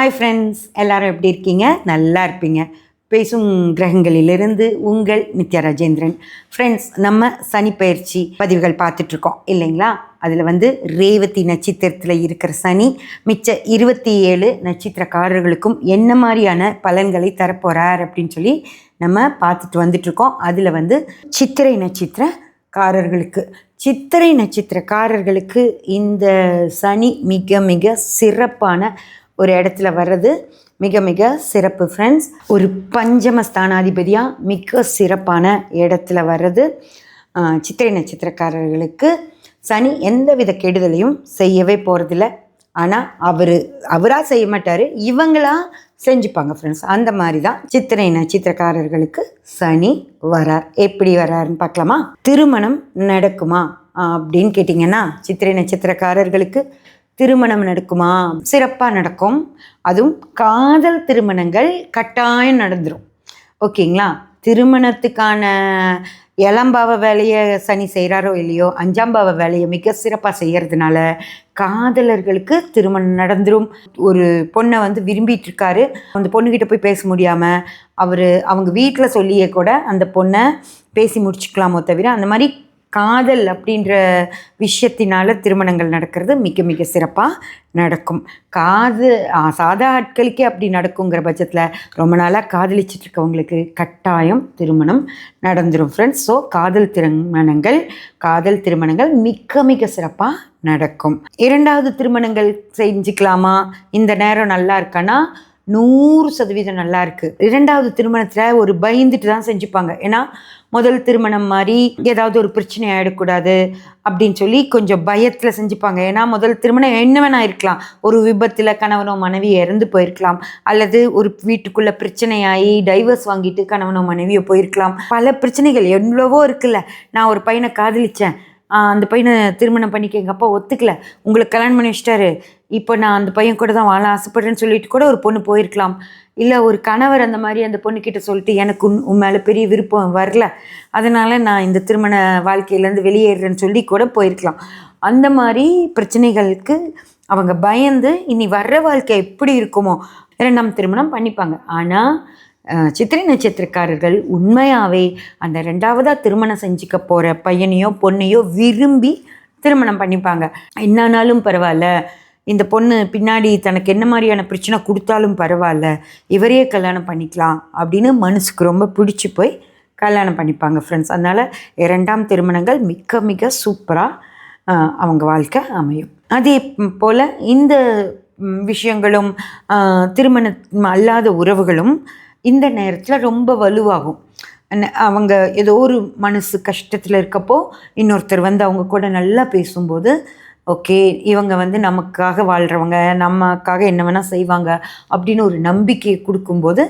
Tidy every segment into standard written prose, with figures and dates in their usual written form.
Hi friends, எல்லாரும் எப்படி இருக்கீங்க? நல்லா இருப்பீங்க. பேசும் கிரகங்களிலிருந்து உங்கள் நித்யா ராஜேந்திரன். ஃப்ரெண்ட்ஸ், நம்ம சனி பயிற்சி பதிவுகள் பார்த்துட்ருக்கோம் இல்லைங்களா? அதில் ரேவதி நட்சத்திரத்தில் இருக்கிற சனி மிச்ச 27 நட்சத்திரக்காரர்களுக்கும் என்ன மாதிரியான பலன்களை தரப்போகிறார் அப்படின்னு சொல்லி நம்ம பார்த்துட்டு வந்துட்ருக்கோம். அதில் சித்திரை நட்சத்திரக்காரர்களுக்கு இந்த சனி மிக மிக சிறப்பான ஒரு இடத்துல வர்றது மிக மிக சிறப்பு ஃப்ரெண்ட்ஸ். ஒரு பஞ்சம ஸ்தானாதிபதியாக மிக சிறப்பான இடத்துல வர்றது. சித்திரை நட்சத்திரக்காரர்களுக்கு சனி எந்தவித கெடுதலையும் செய்யவே போகிறதில்ல. ஆனால் அவராக செய்ய மாட்டார், இவங்களா செஞ்சுப்பாங்க ஃப்ரெண்ட்ஸ். அந்த மாதிரி தான் சித்திரை நட்சத்திரக்காரர்களுக்கு சனி வரார். எப்படி வராருன்னு பார்க்கலாமா? திருமணம் நடக்குமா அப்படின்னு கேட்டிங்கன்னா, சித்திரை நட்சத்திரக்காரர்களுக்கு திருமணம் நடக்குமா? சிறப்பாக நடக்கும். அதுவும் காதல் திருமணங்கள் கட்டாயம் நடந்துடும். ஓகேங்களா? திருமணத்துக்கான 7ஆம் பாவ வேலையை சனி செய்கிறாரோ இல்லையோ, 5ஆம் பாவ வேலையை மிக சிறப்பாக செய்கிறதுனால காதலர்களுக்கு திருமணம் நடந்துடும். ஒரு பொண்ணை விரும்பிட்டு இருக்காரு, அந்த பொண்ணுக்கிட்ட போய் பேச முடியாமல் அவங்க வீட்டில் சொல்லியே கூட அந்த பொண்ணை பேசி முடிச்சுக்கலாமோ தவிர, அந்த மாதிரி காதல் அப்படின்ற விஷயத்தினால திருமணங்கள் நடக்கிறது மிக மிக சிறப்பாக நடக்கும். சாதா ஆட்களுக்கே அப்படி நடக்குங்கிற பட்சத்தில் ரொம்ப நாளாக காதலிச்சிட்டு இருக்கவங்களுக்கு கட்டாயம் திருமணம் நடந்துடும் ஃப்ரெண்ட்ஸ். ஸோ காதல் திருமணங்கள் மிக மிக சிறப்பாக நடக்கும். 2வது திருமணங்கள் செஞ்சுக்கலாமா? இந்த நேரம் நல்லா இருக்கான்னா 100% நல்லா இருக்குது. 2வது திருமணத்தில் ஒரு பயந்துட்டு தான் செஞ்சுப்பாங்க. ஏன்னா முதல் திருமணம் மாதிரி ஏதாவது ஒரு பிரச்சனை ஆகிடக்கூடாது அப்படின்னு சொல்லி கொஞ்சம் பயத்தில் செஞ்சுப்பாங்க. ஏன்னா முதல் திருமணம் என்ன வேணா இருக்கலாம். ஒரு விபத்தில் கணவனோ மனைவி இறந்து போயிருக்கலாம், அல்லது ஒரு வீட்டுக்குள்ளே பிரச்சனையாகி டைவர்ஸ் வாங்கிட்டு கணவனோ மனைவியோ போயிருக்கலாம். பல பிரச்சனைகள் எவ்வளவோ இருக்குல்ல. நான் ஒரு பையனை காதலித்தேன், அந்த பையனை திருமணம் பண்ணிக்க எங்கள் அப்பா ஒத்துக்கலை, உங்களுக்கு கல்யாணம் பண்ணி வச்சிட்டாரு, இப்போ நான் அந்த பையன் கூட தான் வாழ ஆசைப்படுறேன்னு சொல்லிட்டு கூட ஒரு பொண்ணு போயிருக்கலாம். இல்லை ஒரு கணவர் அந்த மாதிரி அந்த பொண்ணுக்கிட்ட சொல்லிட்டு எனக்கு உன் மேலே பெரிய விருப்பம் வரல, அதனால் நான் இந்த திருமண வாழ்க்கையிலேருந்து வெளியேறேன்னு சொல்லி கூட போயிருக்கலாம். அந்த மாதிரி பிரச்சனைகளுக்கு அவங்க பயந்து இனி வர்ற வாழ்க்கை எப்படி இருக்குமோ 2ஆம் திருமணம் பண்ணிப்பாங்க. ஆனால் சித்திரை நட்சத்திரக்காரர்கள் உண்மையாகவே அந்த 2ஆவதாக திருமணம் செஞ்சுக்க போகிற பையனையோ பொண்ணையோ விரும்பி திருமணம் பண்ணிப்பாங்க. என்னானாலும் பரவாயில்ல, இந்த பொண்ணு பின்னாடி தனக்கு என்ன மாதிரியான பிரச்சனை கொடுத்தாலும் பரவாயில்ல, இவரையே கல்யாணம் பண்ணிக்கலாம் அப்படின்னு மனசுக்கு ரொம்ப பிடிச்சி போய் கல்யாணம் பண்ணிப்பாங்க ஃப்ரெண்ட்ஸ். அதனால் 2ஆம் திருமணங்கள் மிக மிக சூப்பராக அவங்க வாழ்க்கை அமையும். அதே போல் இந்த விஷயங்களும் திருமணம் அல்லாத உறவுகளும் இந்த நேரத்தில் ரொம்ப வலுவாகும். அவங்க ஏதோ ஒரு மனசு கஷ்டத்தில் இருக்கப்போ இன்னொருத்தர் அவங்க கூட நல்லா பேசும்போது, ஓகே இவங்க நமக்காக வாழ்கிறவங்க, நமக்காக என்ன வேணால் செய்வாங்க அப்படின்னு ஒரு நம்பிக்கையை கொடுக்கும்போது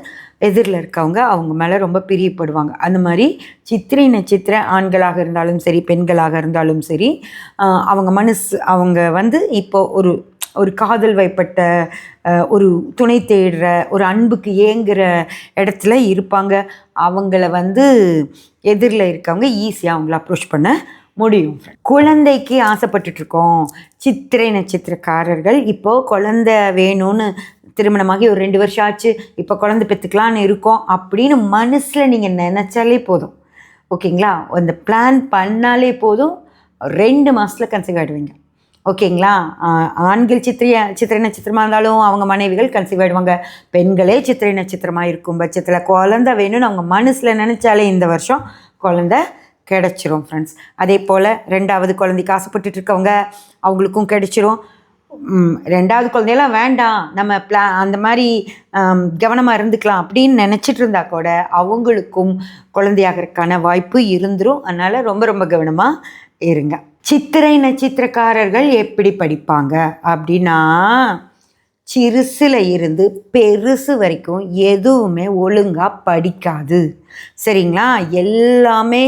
எதிரில் இருக்கவங்க அவங்க மேலே ரொம்ப பிரியப்படுவாங்க. அந்த மாதிரி சித்திரை நட்சத்திர ஆண்களாக இருந்தாலும் சரி, பெண்களாக இருந்தாலும் சரி, அவங்க இப்போ ஒரு காதல் வைப்பட்ட ஒரு துணை தேடுற ஒரு அன்புக்கு ஏங்குற இடத்துல இருப்பாங்க. அவங்கள எதிரில் இருக்கவங்க ஈஸியாக அவங்கள அப்ரோச் பண்ண முடியும். குழந்தைக்கு ஆசைப்பட்டுட்ருக்கோம் சித்திரை நட்சத்திரக்காரர்கள். இப்போது குழந்தை வேணும்னு திருமணமாகி ஒரு 2 வருஷம் ஆச்சு, இப்போ குழந்தை பெற்றுக்கலான்னு இருக்கோம் அப்படின்னு மனசில் நீங்கள் நினச்சாலே போதும். ஓகேங்களா? அந்த பிளான் பண்ணாலே போதும், 2 மாதத்தில் கன்சீவ் ஆகிடுவீங்க. ஓகேங்களா? ஆண்கள் சித்திரை நட்சத்திரமாக இருந்தாலும் அவங்க மனைவிகள் கன்சீவ் ஆகிடுவாங்க. பெண்களே சித்திரை நட்சத்திரமாக இருக்கும் பட்சத்தில் குழந்தை வேணும்னு அவங்க மனசில் நினச்சாலே இந்த வருஷம் குழந்தை கிடச்சிரும் ஃப்ரெண்ட்ஸ். அதே போல் 2ஆவது குழந்தைக்கு ஆசைப்பட்டுட்டு இருக்கவங்க அவங்களுக்கும் கிடச்சிரும். 2ஆவது குழந்தையெல்லாம் வேண்டாம், நம்ம அந்த மாதிரி கவனமாக இருந்துக்கலாம் அப்படின்னு நினச்சிட்டு இருந்தா கூட அவங்களுக்கும் குழந்தையாகிறதுக்கான வாய்ப்பு இருந்துடும். அதனால் ரொம்ப ரொம்ப கவனமாக இருங்க. சித்திரை நட்சத்திரக்காரர்கள் எப்படி படிப்பாங்க அப்படின்னா, சிறுசில் இருந்து பெருசு வரைக்கும் எதுவுமே ஒழுங்காக படிக்காது. சரிங்களா? எல்லாமே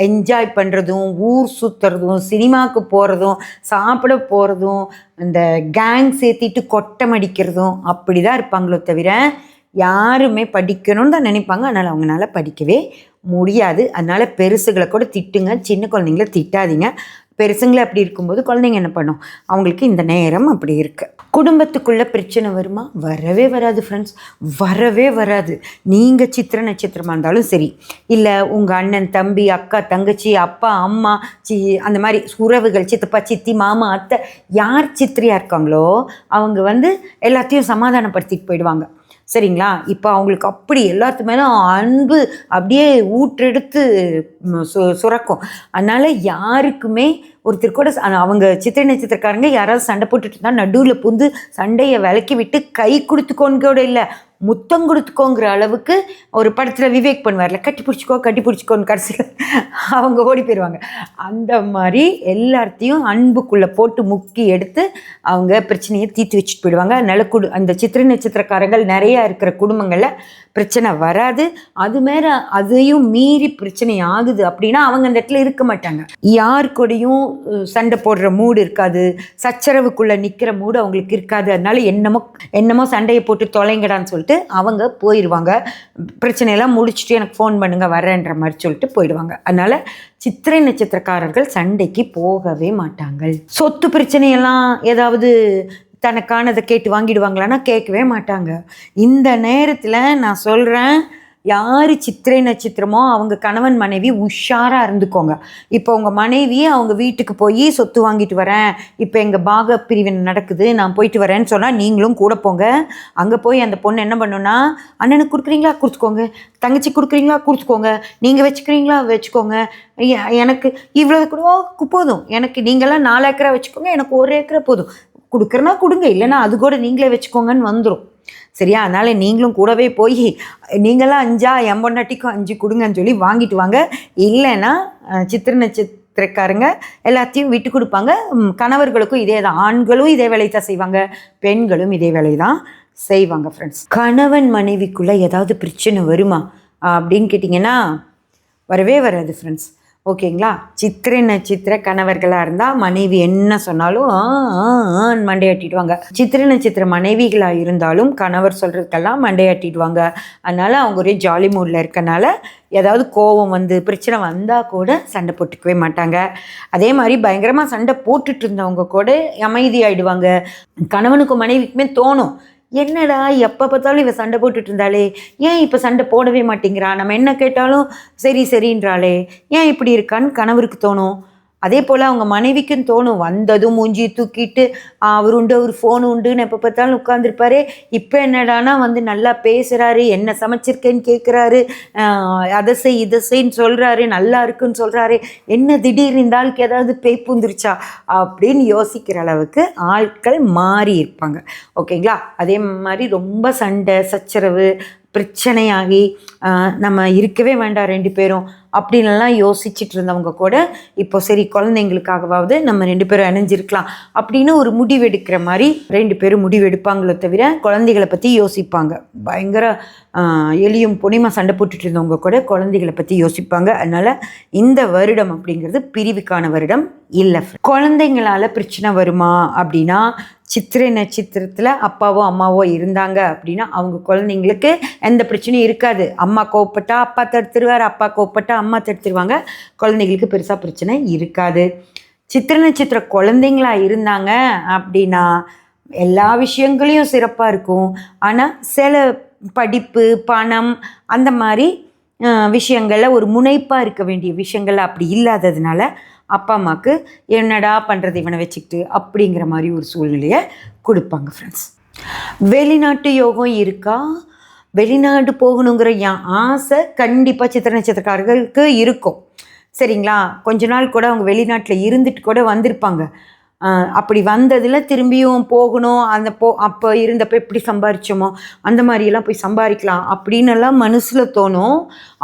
என்ஜாய் பண்ணுறதும், ஊர் சுற்றுறதும், சினிமாவுக்கு போகிறதும், சாப்பிட போகிறதும், இந்த கேங் சேர்த்திட்டு கொட்டை மடிக்கிறதும் அப்படி தான் இருப்பாங்களோ தவிர யாருமே படிக்கணும்னு தான் நினைப்பாங்க. அதனால் அவங்களால படிக்கவே முடியாது. அதனால் பெருசுகளை கூட திட்டுங்க, சின்ன குழந்தைங்கள திட்டாதீங்க. பெருசுங்களே அப்படி இருக்கும்போது குழந்தைங்க என்ன பண்ணும், அவங்களுக்கு இந்த நேரம் அப்படி இருக்குது. குடும்பத்துக்குள்ளே பிரச்சனை வருமா? வரவே வராது ஃப்ரெண்ட்ஸ், வரவே வராது. நீங்கள் சித்திரை நட்சத்திரமாக இருந்தாலும் சரி, இல்லை உங்கள் அண்ணன் தம்பி அக்கா தங்கச்சி அப்பா அம்மா அந்த மாதிரி உறவுகள் சித்தப்பா சித்தி மாமா அத்தை யார் சித்திரையாக இருக்காங்களோ அவங்க வந்து எல்லாத்தையும் சமாதானப்படுத்திட்டு போயிடுவாங்க. சரிங்களா? இப்போ அவங்களுக்கு அப்படி எல்லாத்து மேலும் அன்பு அப்படியே ஊற்றெடுத்து சுரக்கும். அதனால் யாருக்குமே ஒருத்தர் கூட அவங்க சித்திரை நட்சத்திரக்காரங்க யாராவது சண்டை போட்டுட்டு இருந்தால் நடுவில் புந்து சண்டையை விலக்கி விட்டு கை கொடுத்துக்கோன்னு இல்லை, முத்தம் கொடுத்துக்கோங்கிற அளவுக்கு ஒரு படத்தில் விவேக் பண்ணுவார்ல, கட்டி பிடிச்சிக்கோன்னு கடைசியில் அவங்க ஓடி போயிடுவாங்க. அந்த மாதிரி எல்லாத்தையும் அன்புக்குள்ளே போட்டு முக்கி எடுத்து அவங்க பிரச்சனையை தீர்த்து வச்சுட்டு போயிடுவாங்க. அதனால் அந்த சித்திரை நட்சத்திரக்காரர்கள் நிறையா இருக்கிற குடும்பங்களில் பிரச்சனை வராது. அது மேலே அதையும் மீறி பிரச்சனை ஆகுது அப்படின்னா அவங்க அந்த இடத்துல இருக்க மாட்டாங்க. யார் கூடயும் சண்டை போடுற மூடு இருக்காது, சச்சரவுக்குள்ளே நிற்கிற மூடு அவங்களுக்கு இருக்காது. அதனால என்னமோ சண்டையை போட்டு தொலைங்கடான்னு சொல்லிட்டு அவங்க போயிடுவாங்க. பிரச்சனையெல்லாம் முடிச்சுட்டு எனக்கு ஃபோன் பண்ணுங்க வரேன்ற மாதிரி சொல்லிட்டு போயிடுவாங்க. அதனால் சித்திரை நட்சத்திரக்காரர்கள் சண்டைக்கு போகவே மாட்டாங்க. சொத்து பிரச்சனையெல்லாம் ஏதாவது தனக்கானதை கேட்டு வாங்கிடுவாங்களான்னா கேட்கவே மாட்டாங்க. இந்த நேரத்தில் நான் சொல்கிறேன், யார் சித்திரை நட்சத்திரமோ அவங்க கணவன் மனைவி உஷாராக இருந்துக்கோங்க. இப்போ உங்கள் மனைவி அவங்க வீட்டுக்கு போய் சொத்து வாங்கிட்டு வரேன், இப்போ எங்கள் பாக பிரிவினை நடக்குது நான் போயிட்டு வரேன்னு சொன்னால் நீங்களும் கூட போங்க. அங்கே போய் அந்த பொண்ணு என்ன பண்ணுன்னா, அண்ணனுக்கு கொடுக்குறீங்களா கொடுத்துக்கோங்க, தங்கச்சி கொடுக்குறீங்களா கொடுத்துக்கோங்க, நீங்கள் வச்சுக்கிறீங்களா வச்சுக்கோங்க, எனக்கு இவ்வளோ கூட போதும், எனக்கு நீங்களாம் 4 ஏக்கரா வச்சுக்கோங்க, எனக்கு 1 ஏக்கரா போதும், கொடுக்குறனா கொடுங்க, இல்லைன்னா அது கூட நீங்களே வச்சுக்கோங்கன்னு வந்துடும். சரியா? அதனால் நீங்களும் கூடவே போய் நீங்களாம் 5 என் பொண்டாட்டிக்கும் 5 கொடுங்கன்னு சொல்லி வாங்கிட்டு வாங்க. இல்லைன்னா சித்திரை நட்சத்திரக்காரங்க எல்லாத்தையும் விட்டு கொடுப்பாங்க. கணவர்களுக்கும் இதே தான், ஆண்களும் இதே வேலை தான் செய்வாங்க, பெண்களும் இதே வேலை தான் செய்வாங்க. ஃப்ரெண்ட்ஸ், கணவன் மனைவிக்குள்ளே ஏதாவது பிரச்சனை வருமா அப்படின்னு கேட்டிங்கன்னா வரவே வராது ஃப்ரெண்ட்ஸ். ஓகேங்களா? சித்திரை நட்சத்திர கணவர்களாக இருந்தால் மனைவி என்ன சொன்னாலும் மண்டையாட்டிடுவாங்க. சித்திரை நட்சத்திர மனைவிகளாக இருந்தாலும் கணவர் சொல்கிறதுக்கெல்லாம் மண்டையாட்டிடுவாங்க. அதனால் அவங்க ஒரே ஜாலி மூடில் இருக்கனால ஏதாவது கோபம் வந்து பிரச்சனை வந்தால் கூட சண்டை போட்டுக்கவே மாட்டாங்க. அதே மாதிரி பயங்கரமாக சண்டை போட்டுட்டு இருந்தவங்க கூட அமைதியாகிடுவாங்க. கணவனுக்கும் மனைவிக்குமே தோணும், என்னடா எப்போ பார்த்தாலும் இவ சண்டை போட்டுட்டு இருந்தாலே, ஏன் இப்போ சண்டை போடவே மாட்டேங்கிறா, நம்ம என்ன கேட்டாலும் சரி சரின்றாளே, ஏன் இப்படி இருக்கான்னு கணவருக்கு தோணும். அதே போல் அவங்க மனைவிக்குன்னு தோணும். வந்ததும் மூஞ்சி தூக்கிட்டு அவர் உண்டு அவர் ஃபோன் உண்டுன்னு எப்போ பார்த்தாலும் உட்காந்துருப்பாரு. இப்போ என்னடானா வந்து நல்லா பேசுகிறாரு, என்ன சமைச்சிருக்கேன்னு கேட்குறாரு, அதை செய் இதை செய்ன்னு சொல்கிறாரு, நல்லா இருக்குன்னு சொல்கிறாரு, என்ன திடீர்னு இந்த ஆளுக்கு ஏதாவது பேய் பூந்துருச்சா அப்படின்னு யோசிக்கிற அளவுக்கு ஆட்கள் மாறி இருப்பாங்க. ஓகேங்களா? அதே மாதிரி ரொம்ப சண்டை சச்சரவு பிரச்சனையாகி நம்ம இருக்கவே வேண்டாம் 2 பேரும் அப்படின்லாம் யோசிச்சுட்டு இருந்தவங்க கூட இப்போ சரி குழந்தைங்களுக்காகவாவது நம்ம 2 பேரும் இணைஞ்சிருக்கலாம் அப்படின்னு ஒரு முடிவெடுக்கிற மாதிரி 2 பேரும் முடிவெடுப்பாங்களோ தவிர குழந்தைகளை பற்றி யோசிப்பாங்க. பயங்கர எலியும் பொனிமா சண்டை போட்டுட்டு இருந்தவங்க கூட குழந்தைகளை பற்றி யோசிப்பாங்க. அதனால் இந்த வருடம் அப்படிங்கிறது பிரிவுக்கான வருடம் இல்லை. குழந்தைங்களால் பிரச்சனை வருமா அப்படின்னா, சித்திரை நட்சத்திரத்தில் அப்பாவோ அம்மாவோ இருந்தாங்க அப்படின்னா அவங்க குழந்தைங்களுக்கு எந்த பிரச்சனையும் இருக்காது. அம்மா கோவப்பட்டா அப்பா தடுத்துருவார், அப்பா கோவப்பட்டா அம்மா தடுத்துருவாங்க. குழந்தைங்களுக்கு பெருசாக பிரச்சனை இருக்காது. சித்திரை நட்சத்திர குழந்தைங்களா இருந்தாங்க அப்படின்னா எல்லா விஷயங்களையும் சிறப்பாக இருக்கும். ஆனால் சில படிப்பு பணம் அந்த மாதிரி விஷயங்களில் ஒரு முனைப்பாக இருக்க வேண்டிய விஷயங்கள் அப்படி இல்லாததுனால அப்பா அம்மாவுக்கு என்னடா பண்ணுறது இவனை வச்சுக்கிட்டு அப்படிங்கிற மாதிரி ஒரு சூழ்நிலையை கொடுப்பாங்க. ஃப்ரெண்ட்ஸ், வெளிநாட்டு யோகம் இருக்கா? வெளிநாடு போகணுங்கிற என் ஆசை கண்டிப்பாக சித்திரை நட்சத்திரக்காரர்களுக்கு இருக்கும். சரிங்களா? கொஞ்ச நாள் கூட அவங்க வெளிநாட்டில் இருந்துட்டு கூட வந்திருப்பாங்க. அப்படி வந்ததில் திரும்பியும் போகணும், அப்போ இருந்தப்போ எப்படி சம்பாரித்தோமோ அந்த மாதிரியெல்லாம் போய் சம்பாதிக்கலாம் அப்படின்னெல்லாம் மனசில் தோணும்.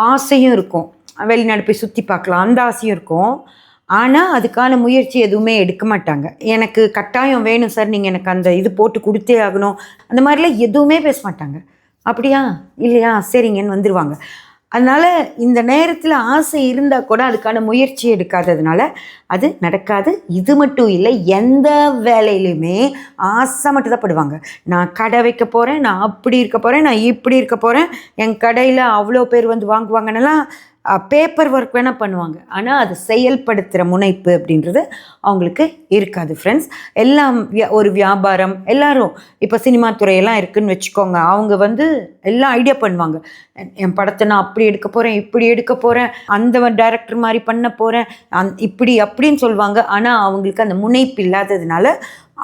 ஆசையும் இருக்கும், வெளிநாடு போய் சுற்றி பார்க்கலாம் அந்த ஆசையும் இருக்கும். ஆனால் அதுக்கான முயற்சி எதுவுமே எடுக்க மாட்டாங்க. எனக்கு கட்டாயம் வேணும் சார், நீங்கள் எனக்கு அந்த இது போட்டு கொடுத்தே ஆகணும், அந்த மாதிரிலாம் எதுவுமே பேச மாட்டாங்க. அப்படியா இல்லையா சரிங்கன்னு வந்துடுவாங்க. அதனால் இந்த நேரத்தில் ஆசை இருந்தால் கூட அதுக்கான முயற்சி எடுக்காததுனால அது நடக்காது. இது மட்டும் இல்லை, எந்த வேலையிலுமே ஆசை மட்டும் தான் படுவாங்க. நான் கடை வைக்க போகிறேன், நான் அப்படி இருக்க போகிறேன், நான் இப்படி இருக்க போகிறேன், என் கடையில் அவ்வளோ பேர் வந்து வாங்குவாங்கன்னெல்லாம் பேப்பர் ஒர்க் வேணால் பண்ணுவாங்க, ஆனால் அது செயல்படுத்துகிற முனைப்பு அப்படின்றது அவங்களுக்கு இருக்காது ஃப்ரெண்ட்ஸ். எல்லாம் ஒரு வியாபாரம், எல்லோரும் இப்போ சினிமா துறையெல்லாம் இருக்குதுன்னு வச்சுக்கோங்க, அவங்க வந்து எல்லாம் ஐடியா பண்ணுவாங்க. என் படத்தை நான் அப்படி எடுக்க போகிறேன், இப்படி எடுக்க போகிறேன், அந்த டைரக்டர் மாதிரி பண்ண போகிறேன், இப்படி அப்படின்னு சொல்லுவாங்க. ஆனால் அவங்களுக்கு அந்த முனைப்பு இல்லாததுனால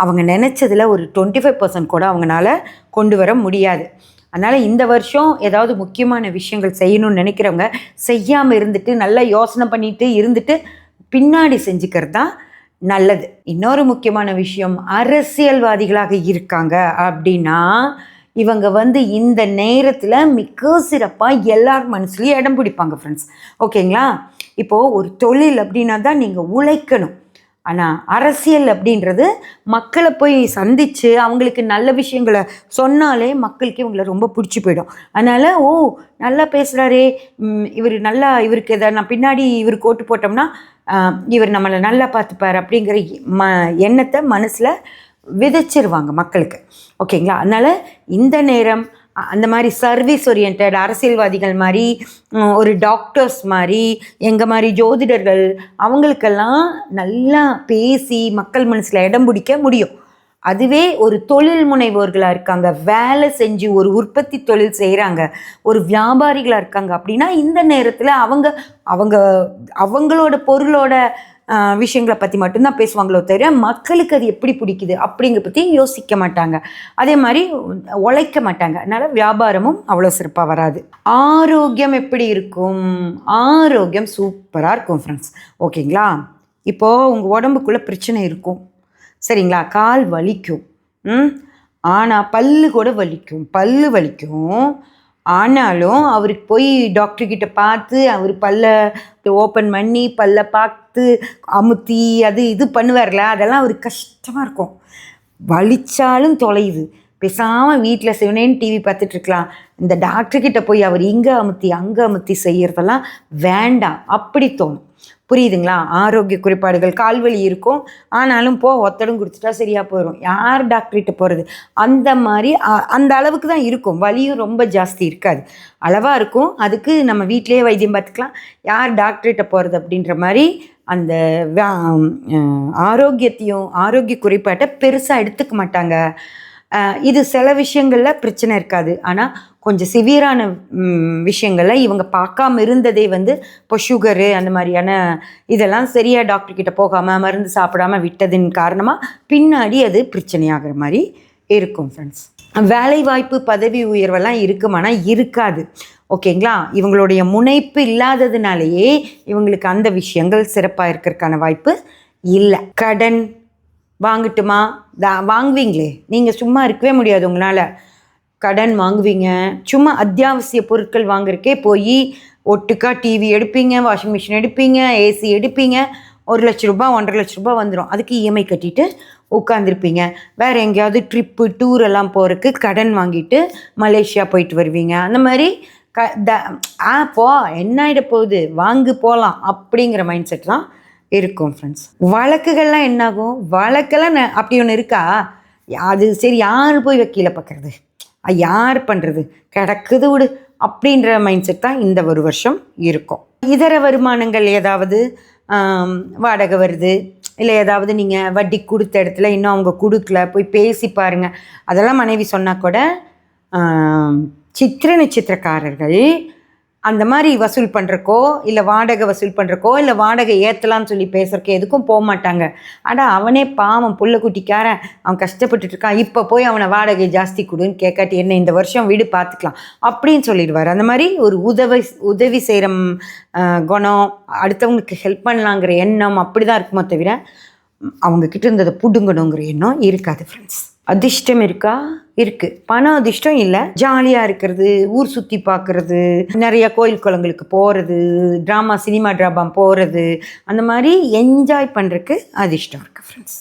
அவங்க நினச்சதில் ஒரு 25% கூட அவங்களால கொண்டு வர முடியாது. அதனால் இந்த வருஷம் ஏதாவது முக்கியமான விஷயங்கள் செய்யணும்னு நினைக்கிறவங்க செய்யாமல் இருந்துட்டு நல்லா யோசனை பண்ணிட்டு இருந்துட்டு பின்னாடி செஞ்சுக்கிறது தான் நல்லது. இன்னொரு முக்கியமான விஷயம், அரசியல்வாதிகளாக இருக்காங்க அப்படின்னா இவங்க வந்து இந்த நேரத்தில் மிக சிறப்பாக எல்லார் மனசுலையும் இடம் பிடிப்பாங்க ஃப்ரெண்ட்ஸ். ஓகேங்களா? இப்போது ஒரு தொழில் அப்படின்னா தான் நீங்கள் உழைக்கணும். ஆனால் அரசியல் அப்படின்றது மக்களை போய் சந்தித்து அவங்களுக்கு நல்ல விஷயங்களை சொன்னாலே மக்களுக்கு இவங்களை ரொம்ப பிடிச்சி போயிடும். அதனால் நல்லா பேசுகிறாரே இவருக்கு எதை நான் பின்னாடி இவருக்கு ஓட்டு போட்டோம்னா இவர் நம்மளை நல்லா பார்த்துப்பார் அப்படிங்கிற எண்ணத்தை மனசில் விதைச்சிருவாங்க மக்களுக்கு. ஓகேங்களா? அதனால் இந்த நேரம் அந்த மாதிரி சர்வீஸ் ஓரியன்ட் அரசியல்வாதிகள் மாதிரி, ஒரு டாக்டர்ஸ் மாதிரி, எங்கள் மாதிரி ஜோதிடர்கள், அவங்களுக்கெல்லாம் நல்லா பேசி மக்கள் மனசில் இடம் பிடிக்க முடியும். அதுவே ஒரு தொழில் முனைவோர்களாக இருக்காங்க, வேலை செஞ்சு ஒரு உற்பத்தி தொழில் செய்கிறாங்க, ஒரு வியாபாரிகளாக இருக்காங்க அப்படின்னா இந்த நேரத்தில் அவங்களோட பொருளோட விஷயங்களை பற்றி மட்டும்தான் பேசுவாங்களோ தவிர மக்களுக்கு அது எப்படி பிடிக்குது அப்படிங்கிற பற்றி யோசிக்க மாட்டாங்க. அதே மாதிரி உழைக்க மாட்டாங்க. அதனால் வியாபாரமும் அவ்வளோ சிறப்பாக வராது. ஆரோக்கியம் எப்படி இருக்கும்? ஆரோக்கியம் சூப்பராக இருக்கும் ஃப்ரெண்ட்ஸ். ஓகேங்களா? இப்போது உங்கள் உடம்புக்குள்ளே பிரச்சனை இருக்கும், சரிங்களா? கால் வலிக்கும், ஆனால் பல்லு கூட வலிக்கும். ஆனாலும் அவருக்கு போய் டாக்டர்கிட்ட பார்த்து அவர் பல்லை ஓப்பன் பண்ணி பல்லை பார்த்து அமுத்தி அது இது பண்ணுவார்ல, அதெல்லாம் அவருக்கு கஷ்டமாக இருக்கும். வலிச்சாலும் தொலையுது, பேசாமல் வீட்டில் சிவனேன்னு டிவி பார்த்துட்ருக்கலாம். இந்த டாக்டர்கிட்ட போய் அவர் இங்கே அமுத்தி செய்கிறதெல்லாம் வேண்டாம் அப்படி தோணும். புரியுதுங்களா? ஆரோக்கிய குறைபாடுகள், கால்வலி இருக்கும், ஆனாலும் ஒத்தடம் கொடுத்துட்டா சரியாக போயிடும். யார் டாக்டர்கிட்ட போகிறது? அந்த மாதிரி அந்த அளவுக்கு தான் இருக்கும். வலியும் ரொம்ப ஜாஸ்தி இருக்காது, அளவாக இருக்கும். அதுக்கு நம்ம வீட்டிலேயே வைத்தியம் பார்த்துக்கலாம். யார் டாக்டர்கிட்ட போகிறது அப்படின்ற மாதிரி அந்த ஆரோக்கிய குறைபாட்டை பெருசாக எடுத்துக்க மாட்டாங்க. இது சில விஷயங்களில் பிரச்சனை இருக்காது, ஆனால் கொஞ்சம் சிவியரான விஷயங்களில் இவங்க பார்க்காம இருந்ததே வந்து இப்போ சுகரு அந்த மாதிரியான இதெல்லாம் சரியாக டாக்டர்கிட்ட போகாமல் மருந்து சாப்பிடாமல் விட்டதின் காரணமாக பின்னாடி அது பிரச்சனையாகிற மாதிரி இருக்கும் ஃப்ரெண்ட்ஸ். வேலை வாய்ப்பு, பதவி உயர்வெல்லாம் இருக்குமானா இருக்காது. ஓகேங்களா? இவங்களுடைய முனைப்பு இல்லாததுனாலேயே இவங்களுக்கு அந்த விஷயங்கள் சிறப்பாக இருக்கிறதுக்கான வாய்ப்பு இல்லை. கடன் வாங்கட்டுமா? வாங்குவீங்களே, நீங்கள் சும்மா இருக்கவே முடியாது. உங்களால் கடன் வாங்குவீங்க. சும்மா அத்தியாவசிய பொருட்கள் வாங்குறக்கே போய் ஒட்டுக்கா டிவி எடுப்பீங்க, வாஷிங் மிஷின் எடுப்பீங்க, ஏசி எடுப்பீங்க. 1 லட்ச ரூபா 1.5 லட்ச ரூபா வந்துடும். அதுக்கு இஎம்ஐ கட்டிட்டு உட்காந்துருப்பீங்க. வேறு எங்கேயாவது ட்ரிப்பு டூர் எல்லாம் போகிறதுக்கு கடன் வாங்கிட்டு மலேசியா போயிட்டு வருவீங்க. அந்த மாதிரி என்ன ஆகிட போகுது, வாங்கு போகலாம் அப்படிங்கிற மைண்ட் செட் தான் இருக்கும் ஃப்ரெண்ட்ஸ். வழக்குகள்லாம் என்னாகும்? வழக்கெல்லாம் அப்படி ஒன்று இருக்கா? அது சரி, யார் போய் வக்கீலை பார்க்குறது, யார் பண்ணுறது, கிடக்குது விடு அப்படின்ற மைண்ட் செட் தான் இந்த ஒரு வருஷம் இருக்கும். இதர வருமானங்கள் ஏதாவது வாடகை வருது, இல்லை ஏதாவது நீங்கள் வட்டி கொடுத்த இடத்துல இன்னும் அவங்க கொடுக்கல, போய் பேசி பாருங்கள். அதெல்லாம் மனைவி சொன்னால் கூட சித்திர நட்சத்திரக்காரர்கள் அந்த மாதிரி வசூல் பண்ணுறக்கோ, இல்லை வாடகை வசூல் பண்ணுறக்கோ, இல்லை வாடகை ஏற்றலான்னு சொல்லி பேசுகிறக்கோ எதுக்கும் போக மாட்டாங்க. ஆனால் அவனே பாவம் புள்ள குட்டிக்காரன், அவன் கஷ்டப்பட்டுருக்கான், இப்போ போய் அவனை வாடகை ஜாஸ்தி கொடுன்னு கேட்காட்டி என்ன இந்த வருஷம் வீடு பார்த்துக்கலாம் அப்படின்னு சொல்லிடுவார். அந்த மாதிரி ஒரு உதவி செய்கிற குணம், அடுத்தவங்களுக்கு ஹெல்ப் பண்ணலாங்கிற எண்ணம் அப்படி தான் இருக்குமோ தவிர அவங்கக்கிட்ட இருந்ததை பிடுங்கணுங்கிற எண்ணம் இருக்காது ஃப்ரெண்ட்ஸ். அதிர்ஷ்டம் இருக்கா? இருக்குது. பணம் அதிர்ஷ்டம் இல்லை. ஜாலியாக இருக்கிறது, ஊர் சுற்றி பார்க்குறது, நிறைய கோயில் குளங்களுக்கு போகிறது, சினிமா ட்ராமா போகிறது, அந்த மாதிரி என்ஜாய் பண்ணுறதுக்கு அதிர்ஷ்டம் இருக்குது ஃப்ரெண்ட்ஸ்.